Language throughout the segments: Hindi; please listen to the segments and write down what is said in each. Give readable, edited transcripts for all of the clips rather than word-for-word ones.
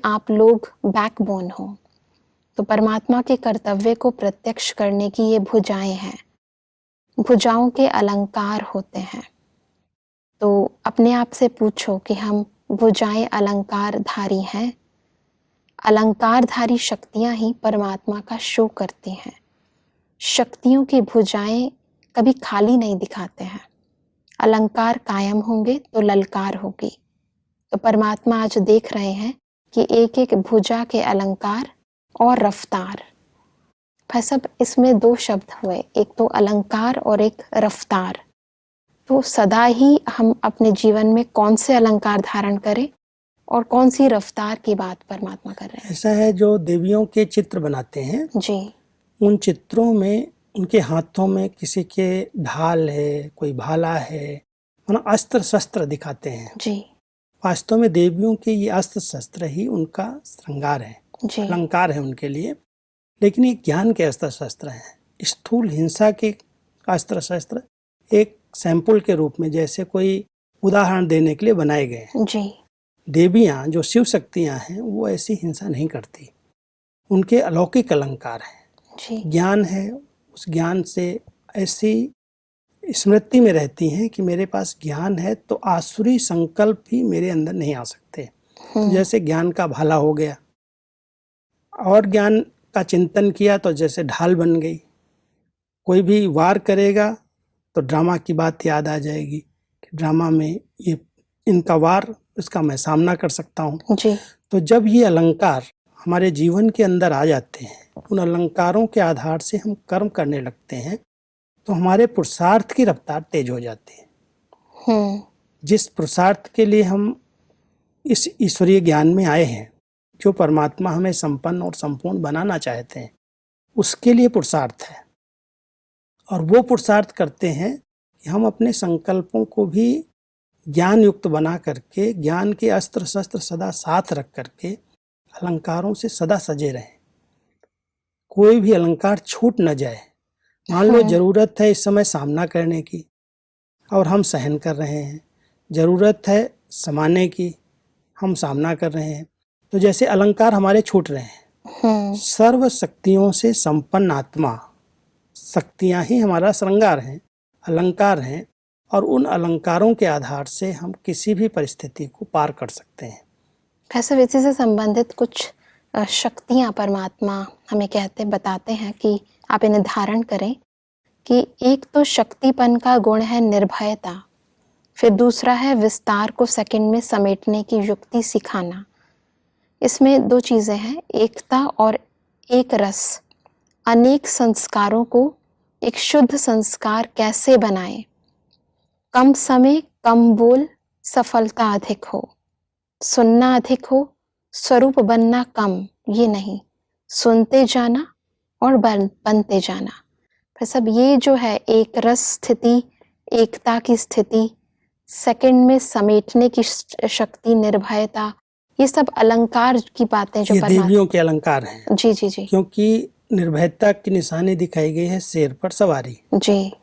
आप लोग बैकबोन हो, तो परमात्मा के कर्तव्य को प्रत्यक्ष करने की ये भुजाएं हैं। भुजाओं के अलंकार होते हैं। तो अपने आप से पूछो कि हम भुजाएं अलंकारधारी हैं। अलंकारधारी शक्तियां ही परमात्मा का शो करती हैं। शक्तियों की भुजाएं कभी खाली नहीं दिखाते हैं। अलंकार कायम होंगे तो ललकार होगी। तो परमात्मा आज देख रहे हैं कि एक एक भुजा के अलंकार और रफ्तार। भाई साहब, इसमें दो शब्द हुए, एक तो अलंकार और एक रफ्तार। तो सदा ही हम अपने जीवन में कौन से अलंकार धारण करें और कौन सी रफ्तार की बात परमात्मा कर रहे हैं? ऐसा है, जो देवियों के चित्र बनाते हैं जी, उन चित्रों में उनके हाथों में किसी के ढाल है, कोई भाला है, मतलब अस्त्र शस्त्र दिखाते हैं। जी, वास्तव में देवियों के ये अस्त्र शस्त्र ही उनका श्रृंगार है, जी, अलंकार है उनके लिए। लेकिन ये ज्ञान के अस्त्र शस्त्र हैं। स्थूल हिंसा के अस्त्र शस्त्र एक सैंपल के रूप में, जैसे कोई उदाहरण देने के लिए बनाए गए हैं। जी, देवियां जो शिव शक्तियां हैं वो ऐसी हिंसा नहीं करती। उनके अलौकिक अलंकार हैं, जी, ज्ञान है। उस ज्ञान से ऐसी स्मृति में रहती हैं कि मेरे पास ज्ञान है तो आसुरी संकल्प भी मेरे अंदर नहीं आ सकते। तो जैसे ज्ञान का भाला हो गया और ज्ञान का चिंतन किया तो जैसे ढाल बन गई। कोई भी वार करेगा तो ड्रामा की बात याद आ जाएगी कि ड्रामा में ये इनका वार, इसका मैं सामना कर सकता हूँ। जी, तो जब ये अलंकार हमारे जीवन के अंदर आ जाते हैं, उन अलंकारों के आधार से हम कर्म करने लगते हैं, तो हमारे पुरुषार्थ की रफ्तार तेज हो जाती है। जिस पुरुषार्थ के लिए हम इस ईश्वरीय ज्ञान में आए हैं, जो परमात्मा हमें संपन्न और संपूर्ण बनाना चाहते हैं, उसके लिए पुरुषार्थ है। और वो पुरुषार्थ करते हैं कि हम अपने संकल्पों को भी ज्ञान युक्त बना करके, ज्ञान के अस्त्र शस्त्र सदा साथ रख करके अलंकारों से सदा सजे रहें। कोई भी अलंकार छूट न जाए। मान लो जरूरत है इस समय सामना करने की और हम सहन कर रहे हैं, जरूरत है समाने की, हम सामना कर रहे हैं, तो जैसे अलंकार हमारे छूट रहे हैं। सर्व शक्तियों से संपन्न आत्मा, शक्तियां ही हमारा श्रृंगार हैं, अलंकार हैं, और उन अलंकारों के आधार से हम किसी भी परिस्थिति को पार कर सकते हैं। ऐसे इसी से संबंधित कुछ शक्तियां परमात्मा हमें बताते हैं कि आप इन्हें धारण करें। कि एक तो शक्तिपन का गुण है निर्भयता, फिर दूसरा है विस्तार को सेकंड में समेटने की युक्ति सिखाना। इसमें दो चीज़ें हैं, एकता और एक रस। अनेक संस्कारों को एक शुद्ध संस्कार कैसे बनाएं? कम समय कम बोल, सफलता अधिक हो। सुनना अधिक हो, स्वरूप बनना कम, ये नहीं। सुनते जाना और बनते जाना। फिर सब ये जो है एक रस स्थिति, एकता की स्थिति, सेकंड में समेटने की शक्ति, निर्भयता, ये सब अलंकार की बातें जो देवियों के अलंकार हैं। जी, जी, जी। क्योंकि निर्भयता की निशानी दिखाई गई है शेर पर सवारी। जी,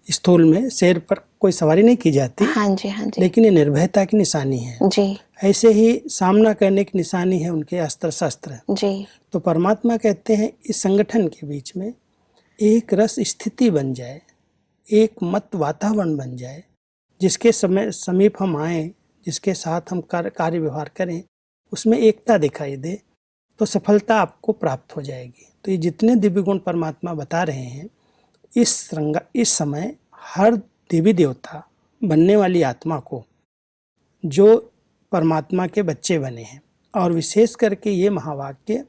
स्थूल में शेर पर कोई सवारी नहीं की जाती। हाँ जी, हाँ जी। लेकिन ये निर्भयता की निशानी है। जी, ऐसे ही सामना करने की निशानी है उनके अस्त्र शस्त्र। जी। तो परमात्मा कहते हैं इस संगठन के बीच में एक रस स्थिति बन जाए, एक मत वातावरण बन जाए, जिसके समीप हम आए, जिसके साथ हम कार्य व्यवहार करें, उसमें एकता दिखाई दे, तो सफलता आपको प्राप्त हो जाएगी। तो ये जितने दिव्य गुण परमात्मा बता रहे हैं, इस समय हर देवी देवता बनने वाली आत्मा को, जो परमात्मा के बच्चे बने हैं, और विशेष करके ये महावाक्य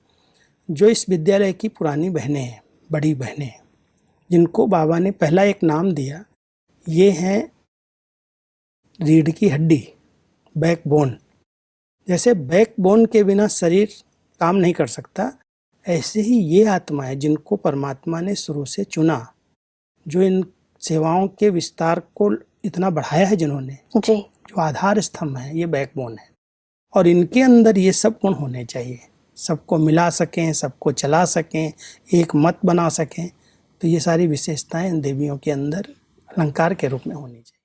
जो इस विद्यालय की पुरानी बहनें हैं, बड़ी बहनें हैं, जिनको बाबा ने पहला एक नाम दिया, ये हैं रीढ़ की हड्डी, बैकबोन। जैसे बैकबोन के बिना शरीर काम नहीं कर सकता, ऐसे ही ये आत्मा है जिनको परमात्मा ने शुरू से चुना, जो इन सेवाओं के विस्तार को इतना बढ़ाया है, जिन्होंने जी, जो आधार स्तंभ है, ये बैकबोन है। और इनके अंदर ये सब गुण होने चाहिए, सबको मिला सकें, सबको चला सकें, एक मत बना सकें। तो ये सारी विशेषताएं देवियों के अंदर अलंकार के रूप में होनी चाहिए।